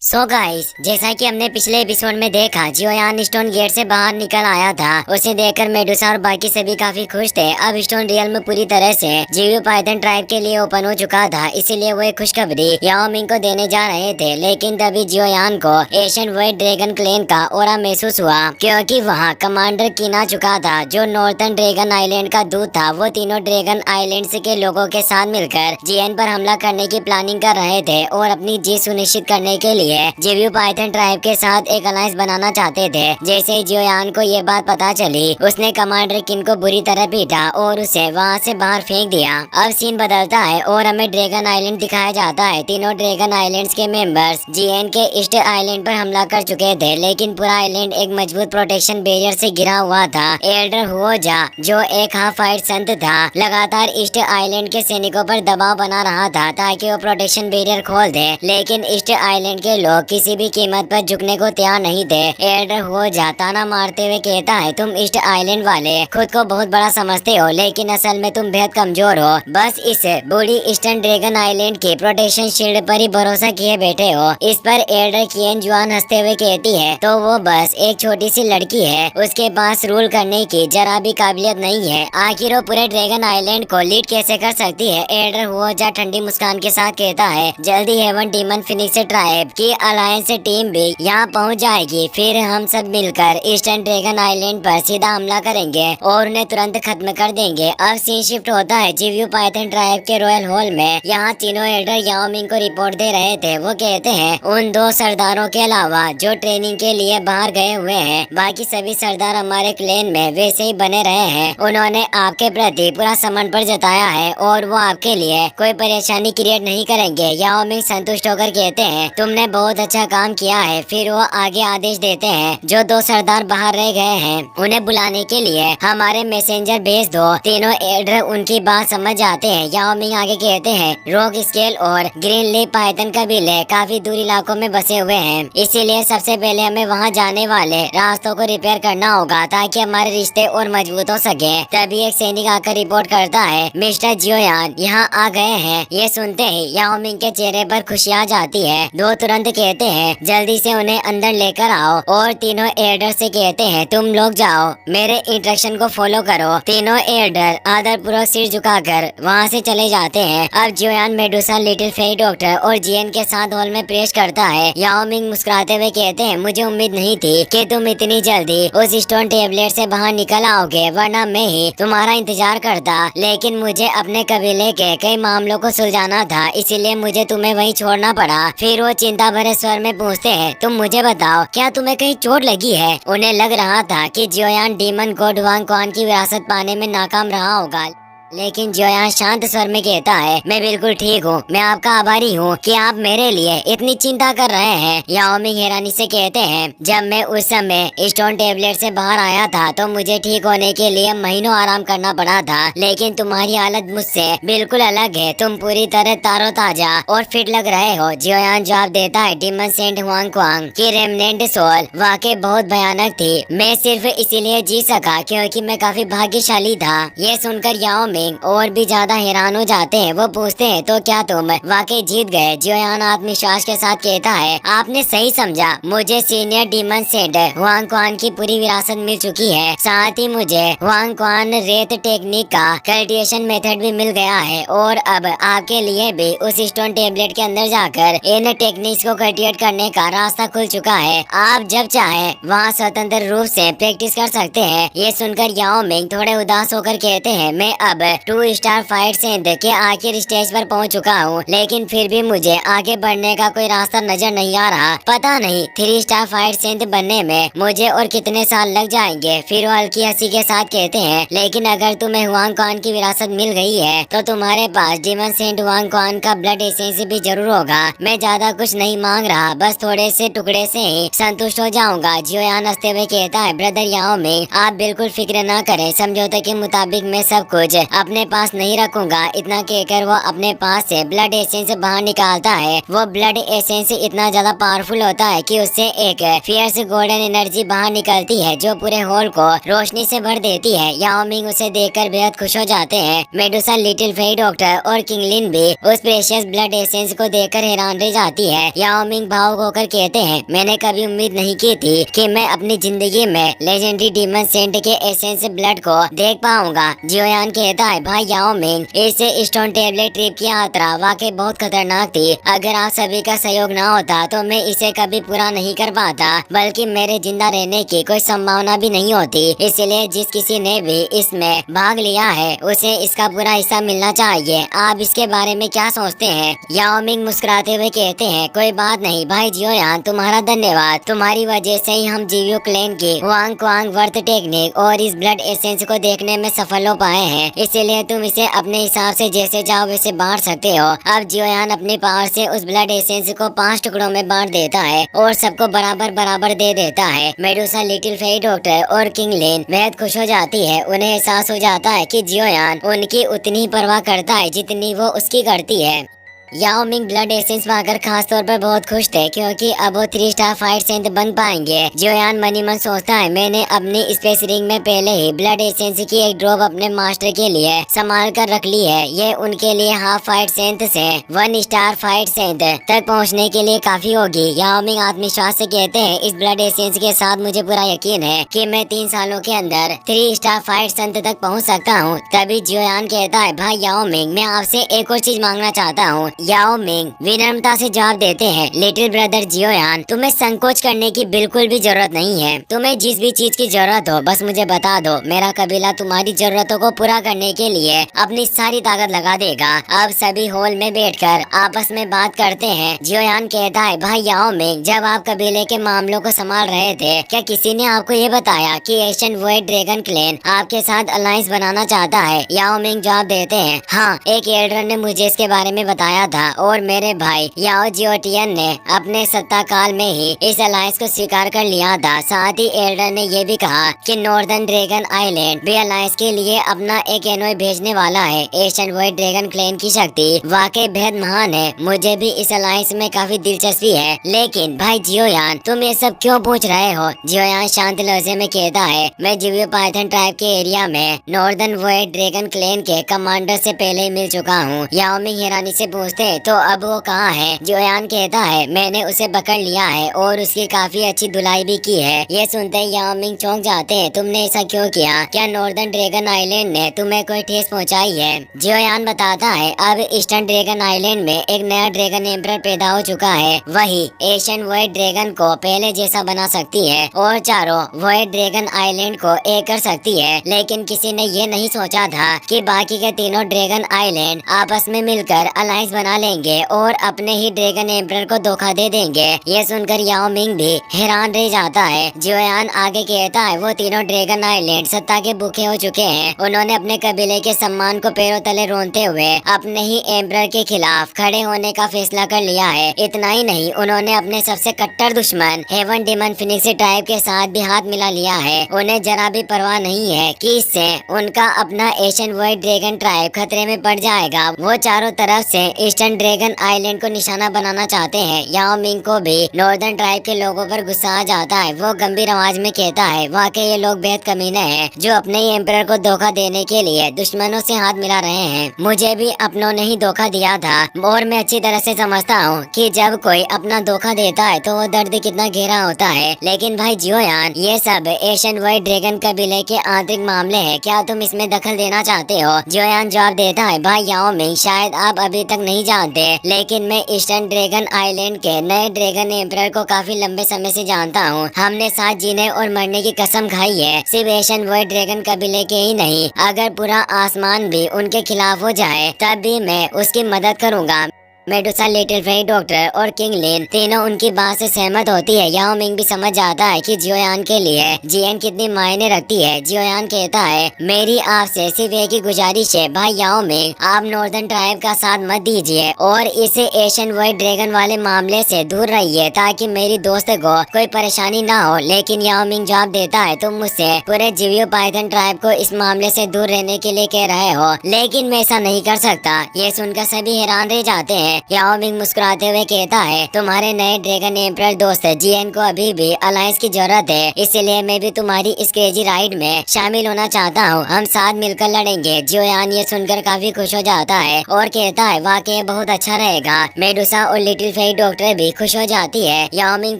So guys, जैसा कि हमने पिछले एपिसोड में देखा, जियोयान स्टोन गेट से बाहर निकल आया था। उसे देखकर मेडुसा और बाकी सभी काफी खुश थे। अब स्टोन रियल में पूरी तरह से जीवी पाइथन ट्राइब के लिए ओपन हो चुका था, इसीलिए वो एक खुशखबरी याओ मिंग को देने जा रहे थे। लेकिन तभी जियोयान को एशियन व्हाइट ड्रैगन क्लेन का ऑरा महसूस हुआ, क्योंकि वहाँ कमांडर कीना चुका था, जो नॉर्थर्न ड्रैगन आइलैंड का दूत था। वो तीनों ड्रैगन आइलैंड के लोगों के साथ मिलकर जीएन पर हमला करने की प्लानिंग कर रहे थे और अपनी जीत सुनिश्चित करने के लिए जीवी पाइथन ट्राइब के साथ एक अलायंस बनाना चाहते थे। जैसे ही जियोयान को ये बात पता चली, उसने कमांडर किन को बुरी तरह पीटा और उसे वहाँ से बाहर फेंक दिया। अब सीन बदलता है और हमें ड्रैगन आइलैंड दिखाया जाता है। तीनों ड्रैगन आइलैंड्स के मेंबर्स जीएन के ईस्ट आइलैंड पर हमला कर चुके थे, लेकिन पूरा आइलैंड एक मजबूत प्रोटेक्शन बैरियर से घिरा हुआ था। एल्डर हुओजा, जो एक हाफ फाइट संत था, लगातार ईस्ट आइलैंड के सैनिकों पर दबाव बना रहा था ताकि वो प्रोटेक्शन बैरियर खोल दे, लेकिन ईस्ट आइलैंड के लोग किसी भी कीमत पर झुकने को तैयार नहीं थे। एल्डर हुओजा ताना मारते हुए कहता है, तुम ईस्ट आइलैंड वाले खुद को बहुत बड़ा समझते हो, लेकिन असल में तुम बेहद कमजोर हो। बस इस बूढ़ी ईस्टर्न ड्रैगन आइलैंड के प्रोटेक्शन शील्ड पर ही भरोसा किए बैठे हो। इस पर एल्डर किएन जुआन हंसते हुए कहती है, तो वो बस एक छोटी सी लड़की है, उसके पास रूल करने की जरा भी काबिलियत नहीं है। आखिर वो पूरे ड्रैगन आइलैंड को लीड कैसे कर सकती है? एल्डर हुओजा ठंडी मुस्कान के साथ कहता है, जल्दी हेवन डीमन फिनिक्स ट्राइब की अलायंस टीम भी यहाँ पहुँच जाएगी, फिर हम सब मिलकर ईस्टर्न ड्रैगन आइलैंड पर सीधा हमला करेंगे और उन्हें तुरंत खत्म कर देंगे। अब सीन शिफ्ट होता है जीवी पाइथन ट्राइब के रॉयल हॉल में। यहाँ तीनों एल्डर याओ मिंग को रिपोर्ट दे रहे थे। वो कहते हैं, उन दो सरदारों के अलावा जो ट्रेनिंग के लिए बाहर गए हुए हैं, बाकी सभी सरदार हमारे क्लेन में वैसे ही बने रहे हैं। उन्होंने आपके प्रति पूरा समर्पण जताया है और वो आपके लिए कोई परेशानी क्रिएट नहीं करेंगे। याओ मिंग संतुष्ट होकर कहते हैं, तुमने बहुत अच्छा काम किया है। फिर वो आगे आदेश देते हैं, जो दो सरदार बाहर रह गए हैं उन्हें बुलाने के लिए हमारे मैसेंजर भेज दो। तीनों एल्डर उनकी बात समझ जाते हैं। याओ मिंग आगे कहते हैं, रॉक स्केल और ग्रीन लीफ पाइथन कबीले काफी दूर इलाकों में बसे हुए हैं, इसीलिए सबसे पहले हमें वहाँ जाने वाले रास्तों को रिपेयर करना होगा ताकि हमारे रिश्ते और मजबूत हो सके। तभी एक सैनिक आकर रिपोर्ट करता है, मिस्टर जियोयान यहाँ आ गए हैं। ये सुनते ही याओ मिंग के चेहरे पर खुशी आ जाती है। दो तुरंत कहते हैं, जल्दी से उन्हें अंदर लेकर आओ, और तीनों एल्डर से कहते हैं, तुम लोग जाओ, मेरे इंस्ट्रक्शन को फॉलो करो। तीनों एल्डर आदरपूर्वक सिर झुकाकर वहाँ से चले जाते हैं। अब जियोयान मेडुसा, लिटिल फेरी डॉक्टर और जीएन के साथ हॉल में प्रवेश करता है। याओ मिंग मुस्कुराते हुए कहते हैं, मुझे उम्मीद नहीं थी कि तुम इतनी जल्दी उस स्टोन टेबलेट से बाहर निकल आओगे, वरना मैं ही तुम्हारा इंतजार करता। लेकिन मुझे अपने कबीले के कई मामलों को सुलझाना था, इसीलिए मुझे तुम्हें वहीं छोड़ना पड़ा। फिर वो चिंता भरे स्वर में पूछते हैं, तुम मुझे बताओ, क्या तुम्हें कहीं चोट लगी है? उन्हें लग रहा था कि जियोयान डीमन गॉड वांग क्वान की विरासत पाने में नाकाम रहा होगा, लेकिन जियोयान शांत स्वर में कहता है, मैं बिल्कुल ठीक हूँ। मैं आपका आभारी हूँ कि आप मेरे लिए इतनी चिंता कर रहे हैं। याओ मिंग हैरानी से कहते हैं, जब मैं उस समय स्टोन टेबलेट से बाहर आया था तो मुझे ठीक होने के लिए महीनों आराम करना पड़ा था, लेकिन तुम्हारी हालत मुझसे बिल्कुल अलग है। तुम पूरी तरह तारोताजा और फिट लग रहे हो। जियोयान जवाब देता है, डीमन सेंट हुआंग क्वांग की रेमनेंट सोल वाकई बहुत भयानक थी। मैं सिर्फ इसीलिए जी सका क्योंकि मैं काफी भाग्यशाली था। ये सुनकर याओ और भी ज्यादा हैरान हो जाते हैं। वो पूछते हैं, तो क्या तुम वाकई जीत गए? जियोयान आत्मविश्वास के साथ कहता है, आपने सही समझा। मुझे senior demon saint Huang Quan की पूरी विरासत मिल चुकी है, साथ ही मुझे हुआंग क्वान रेत टेक्निक का कल्टिवेशन मेथड भी मिल गया है, और अब आपके लिए भी उस स्टोन टेबलेट के अंदर जाकर इन टेक्निक्स को कल्टिवेट करने का रास्ता खुल चुका है। आप जब चाहे वहाँ स्वतंत्र रूप से प्रैक्टिस कर सकते हैं। ये सुनकर याओ मिंग थोड़े उदास होकर कहते हैं, मैं अब 2 स्टार फाइट सेंट के आखिर स्टेज पर पहुंच चुका हूं, लेकिन फिर भी मुझे आगे बढ़ने का कोई रास्ता नजर नहीं आ रहा। पता नहीं 3 स्टार फाइट सेंट बनने में मुझे और कितने साल लग जाएंगे। फिर वो हल्की हंसी के साथ कहते हैं, लेकिन अगर तुम्हें हुआंग क्वान की विरासत मिल गई है तो तुम्हारे पास डीमन सेंट हुआंग क्वान का ब्लड एसेंस भी जरूर होगा। मैं ज्यादा कुछ नहीं मांग रहा, बस थोड़े से टुकड़े से ही संतुष्ट हो जाऊंगा। जियोयान हंसते हुए कहता है, ब्रदर याओ मिंग, आप बिल्कुल फिक्र न करें, समझौते के मुताबिक मैं सब कुछ अपने पास नहीं रखूंगा। इतना कहकर वो अपने पास से ब्लड एसेंस बाहर निकालता है। वो ब्लड एसेंस इतना ज्यादा पावरफुल होता है कि उससे एक फियर्स गोल्डन एनर्जी बाहर निकलती है जो पूरे हॉल को रोशनी से भर देती है। याओ मिंग उसे देखकर बेहद खुश हो जाते हैं। मेडुसा, लिटिल फेई डॉक्टर और किंगलिन भी उस प्रेशियस ब्लड एसेंस को देखकर हैरान रह जाती है। याओ मिंग भावुक होकर कहते हैं, मैंने कभी उम्मीद नहीं की थी कि मैं अपनी जिंदगी में लेजेंडरी डीमन सेंट के एसेंस ब्लड को देख पाऊंगा। जियोयान कहता है, भाई याओ मिंग, इस स्टोन टेबलेट ट्रिप की यात्रा वाकई बहुत खतरनाक थी। अगर आप सभी का सहयोग ना होता तो मैं इसे कभी पूरा नहीं कर पाता, बल्कि मेरे जिंदा रहने की कोई संभावना भी नहीं होती। इसलिए जिस किसी ने भी इसमें भाग लिया है उसे इसका पूरा हिस्सा मिलना चाहिए। आप इसके बारे में क्या सोचते हैं? याओ मिंग मुस्कुराते हुए कहते हैं, कोई बात नहीं भाई जियोयान, तुम्हारा धन्यवाद। तुम्हारी वजह से ही हम जीवियो क्लैन की वांग क्वांग वर्थ टेक्निक और इस ब्लड एसेंस को देखने में सफल हो पाए हैं। इसीलिए तुम इसे अपने हिसाब से जैसे चाहो वैसे बांट सकते हो। अब जियोयान अपनी पावर से उस ब्लड एसेंस को 5 टुकड़ों में बांट देता है और सबको बराबर बराबर दे देता है। मेडुसा, लिटिल फेई डॉक्टर और किंगलिन बेहद खुश हो जाती है। उन्हें एहसास हो जाता है कि जियोयान उनकी उतनी ही परवाह करता है जितनी वो उसकी करती है। याओ मिंग ब्लड एसेंस पाकर खास तौर पर बहुत खुश थे क्योंकि अब वो 3 स्टार फाइट सेंट बन पाएंगे। जियोयान मनी मन सोचता है, मैंने अपनी स्पेस रिंग में पहले ही ब्लड एसेंस की एक ड्रॉप अपने मास्टर के लिए संभाल कर रख ली है। ये उनके लिए हाफ फाइट सेंट से 1 स्टार फाइट सेंट तक पहुंचने के लिए काफी होगी। याओ मिंग आत्मविश्वास से कहते हैं, इस ब्लड एसेंस के साथ मुझे पूरा यकीन है कि मैं 3 सालों के अंदर 3 स्टार फाइट सेंट तक पहुँच सकता हूँ। तभी जियोयान कहता है, भाई याओ मिंग, मैं आपसे एक और चीज मांगना चाहता हूँ। याओ मिंग विनम्रता से जवाब देते हैं, लिटिल ब्रदर जियोयान, तुम्हें संकोच करने की बिल्कुल भी जरूरत नहीं है। तुम्हें जिस भी चीज की जरूरत हो बस मुझे बता दो। मेरा कबीला तुम्हारी जरूरतों को पूरा करने के लिए अपनी सारी ताकत लगा देगा। अब सभी हॉल में बैठकर आपस में बात करते हैं। जियोयान कहता है, भाई याओ मिंग, जब आप कबीले के मामलों को संभाल रहे थे क्या किसी ने आपको ये बताया कि एशियन वॉइड ड्रैगन क्लैन आपके साथ अलायंस बनाना चाहता है? याओ मिंग जवाब देते हैं, हाँ, एक एल्डर ने मुझे इसके बारे में बताया था और मेरे भाई याओ जियोटियन ने अपने सत्ता काल में ही इस अलायंस को स्वीकार कर लिया था। साथ ही एल्डर ने ये भी कहा कि नॉर्दर्न ड्रैगन आइलैंड भी अलायंस के लिए अपना एक एनोय भेजने वाला है। एशियन वॉइड ड्रैगन क्लैन की शक्ति वाकई बेहद महान है। मुझे भी इस अलायंस में काफी दिलचस्पी है, लेकिन भाई जियोयान, तुम ये सब क्यों पूछ रहे हो? जियोयान शांत लहजे में कहता है, मैं जिवियो पाइथन ट्राइब के एरिया में नॉर्दर्न वॉइड ड्रैगन क्लैन के कमांडर से पहले ही मिल चुका हूँ। याओ मिंग हैरानी से पूछते, तो अब वो कहाँ है? जियोयान कहता है, मैंने उसे पकड़ लिया है और उसकी काफी अच्छी धुलाई भी की है। ये सुनते ही याओ मिंग चौंक जाते हैं, तुमने ऐसा क्यों किया? क्या नॉर्दर्न ड्रैगन आइलैंड ने तुम्हें कोई ठेस पहुंचाई है? जियोयान बताता है, अब ईस्टर्न ड्रैगन आइलैंड में एक नया ड्रैगन एम्परर पैदा हो चुका है। वही एशियन वॉइड ड्रैगन को पहले जैसा बना सकती है और चारों वॉइड ड्रैगन आइलैंड को एक कर सकती है। लेकिन किसी ने ये नहीं सोचा था कि बाकी के तीनों ड्रैगन आइलैंड आपस में मिलकर अलायंस बना लेंगे और अपने ही ड्रैगन एम्परर को धोखा दे देंगे। ये सुनकर याओ मिंग भी हैरान रह जाता है। जियोयान आगे कहता है, वो तीनों ड्रैगन आइलैंड सत्ता के भूखे हो चुके हैं। उन्होंने अपने कबीले के सम्मान को पैरों तले रोनते हुए अपने ही एम्परर के खिलाफ खड़े होने का फैसला कर लिया है। इतना ही नहीं, उन्होंने अपने सबसे कट्टर दुश्मन हेवन डेमन फिनिक्स ट्राइब के साथ भी हाथ मिला लिया है। उन्हें जरा भी परवाह नहीं है कि इससे उनका अपना एशियन वॉइड ड्रैगन ट्राइब खतरे में पड़ जाएगा। वो चारों तरफ से ईस्टर्न ड्रैगन आइलैंड को निशाना बनाना चाहते हैं। याओ मिंग को भी नॉर्दर्न ट्राइब के लोगों पर गुस्सा आ जाता है। वो गंभीर आवाज में कहता है, वाकई ये लोग बेहद कमीने हैं जो अपने ही एम्परर को धोखा देने के लिए दुश्मनों से हाथ मिला रहे हैं। मुझे भी अपनों ने ही धोखा दिया था और मैं अच्छी तरह से समझता हूँ कि जब कोई अपना धोखा देता है तो वो दर्द कितना गहरा होता है। लेकिन भाई जियोयान, ये सब एशियन वॉइड ड्रैगन कबीले के आंतरिक मामले हैं, क्या तुम इसमें दखल देना चाहते हो? जियोयान जवाब देता है, भाई याओ मिंग, शायद आप अभी तक नहीं जानते, लेकिन मैं ईस्टर्न ड्रैगन आइलैंड के नए ड्रैगन एम्परर को काफी लंबे समय से जानता हूँ। हमने साथ जीने और मरने की कसम खाई है, सिर्फ एशियन वॉइड ड्रैगन कबीले के ही नहीं, अगर पूरा आसमान भी उनके खिलाफ हो जाए तब भी मैं उसकी मदद करूँगा। मेडुसा, लिटिल फेई डॉक्टर और किंग लिन तीनों उनकी बात से सहमत होती है। याओ मिंग भी समझ जाता है कि जियोयान के लिए जियन कितनी मायने रखती है। जियोयान कहता है, मेरी आपसे सिर्फ एक ही गुजारिश है भाई याओ मिंग, आप नॉर्दर्न ट्राइब का साथ मत दीजिए और इसे एशियन व्हाइट ड्रैगन वाले मामले से दूर रहिए ताकि मेरी दोस्त को कोई परेशानी ना हो। लेकिन याओ मिंग जवाब देता है, तुम मुझसे पूरे जियो पाइथन ट्राइब को इस मामले से दूर रहने के लिए कह रहे हो, लेकिन मैं ऐसा नहीं कर सकता। ये सुनकर सभी हैरान रह जाते हैं। याओ मिंग मुस्कुराते हुए कहता है, तुम्हारे नए ड्रैगन एम्परर दोस्त जियन को अभी भी अलायंस की जरूरत है, इसलिए मैं भी तुम्हारी इस क्रेजी राइड में शामिल होना चाहता हूँ। हम साथ मिलकर लड़ेंगे। जियोयान ये सुनकर काफी खुश हो जाता है और कहता है, वाकई बहुत अच्छा रहेगा। मेडुसा और लिटिल फेई डॉक्टर भी खुश हो जाती है। याओ मिंग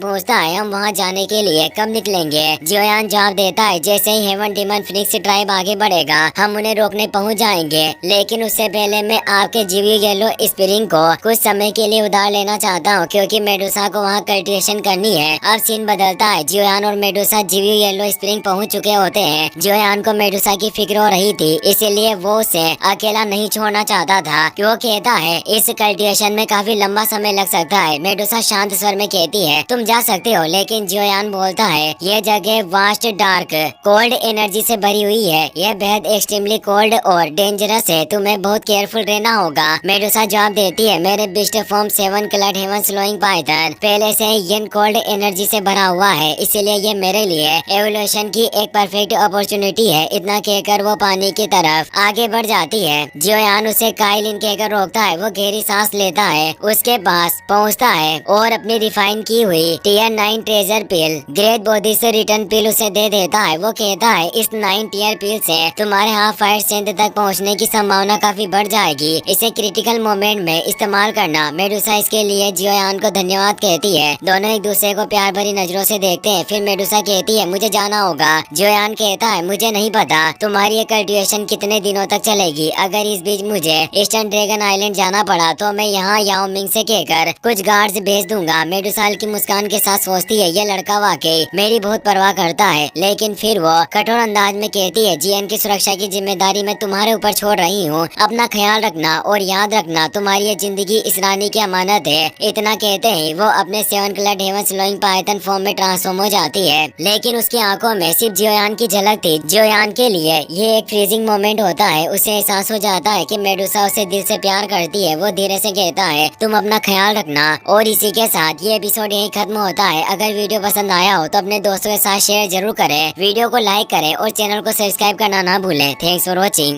पूछता है, हम वहाँ जाने के लिए कब निकलेंगे? जियोयान जवाब देता है, जैसे ही हेवन डीमन फिनिक्स ट्राइब आगे बढ़ेगा हम उन्हें रोकने पहुँच जाएंगे, लेकिन उससे पहले मैं आपके जीवी येलो स्प्रिंग को कुछ समय के लिए उधार लेना चाहता हूँ क्योंकि मेडुसा को वहाँ कल्टिवेशन करनी है। अब सीन बदलता है। जियोयान और मेडुसा जीवी येलो स्प्रिंग पहुँच चुके होते हैं। जियोयान को मेडुसा की फिक्र हो रही थी, इसीलिए वो उसे अकेला नहीं छोड़ना चाहता था। वो कहता है, इस कल्टिवेशन में काफी लंबा समय लग सकता है। मेडुसा शांत स्वर में कहती है, तुम जा सकते हो, लेकिन जियोयान बोलता है, ये जगह वास्ट, डार्क, कोल्ड एनर्जी से भरी हुई है। यह बेहद एक्सट्रीमली कोल्ड और डेंजरस है, तुम्हें बहुत केयरफुल रहना होगा। मेडुसा जवाब देती है, मेरे बिस्ट फॉर्म 7 क्लड हेवन स्लोइंग पाइथन पहले से ही कोल्ड एनर्जी से भरा हुआ है, इसलिए ये मेरे लिए एवोल्यूशन की एक परफेक्ट अपॉर्चुनिटी है। इतना कहकर वो पानी की तरफ आगे बढ़ जाती है। जियोयान उसे काइलिन कहकर रोकता है। वो गहरी सांस लेता है, उसके पास पहुंचता है और अपनी रिफाइन की हुई टियर 9 ट्रेजर पिल ग्रेट बॉडी से रिटर्न पिल उसे दे देता है। वो कहता है, इस 9 टियर पिल से तुम्हारे हाफ फायर स्ट्रेंथ तक पहुंचने की संभावना काफी बढ़ जाएगी। इसे क्रिटिकल मोमेंट में इस्तेमाल करना। मेडुसा इसके लिए जियोयान को धन्यवाद कहती है। दोनों एक दूसरे को प्यार भरी नजरों से देखते हैं। फिर मेडुसा कहती है, मुझे जाना होगा। जियोयान कहता है, मुझे नहीं पता तुम्हारी ये कल्टिवेशन कितने दिनों तक चलेगी। अगर इस बीच मुझे ईस्टर्न ड्रैगन आइलैंड जाना पड़ा तो मैं यहाँ याओ मिंग से कहकर कुछ गार्ड्स भेज दूंगा। मेडुसा की मुस्कान के साथ सोचती है, ये लड़का वाकई मेरी बहुत परवाह करता है। लेकिन फिर वो कठोर अंदाज में कहती है, जियन की सुरक्षा की जिम्मेदारी मैं तुम्हारे ऊपर छोड़ रही हूँ। अपना ख्याल रखना और याद रखना तुम्हारी ये जिंदगी इस रानी की अमानत है। इतना कहते ही वो अपने 7 क्लड हेवन स्लोइंग पाइथन फॉर्म में ट्रांसफॉर्म हो जाती है। लेकिन उसकी आंखों में सिर्फ जियोयान की झलक थी। जियोयान के लिए ये एक फ्रीजिंग मोमेंट होता है। उसे एहसास हो जाता है कि मेडुसा उसे दिल से प्यार करती है। वो धीरे से कहता है, तुम अपना ख्याल रखना। और इसी के साथ ये एपिसोड यहीं खत्म होता है। अगर वीडियो पसंद आया हो तो अपने दोस्तों के साथ शेयर जरूर करें, वीडियो को लाइक करें और चैनल को सब्सक्राइब करना ना भूलें। Thanks for watching.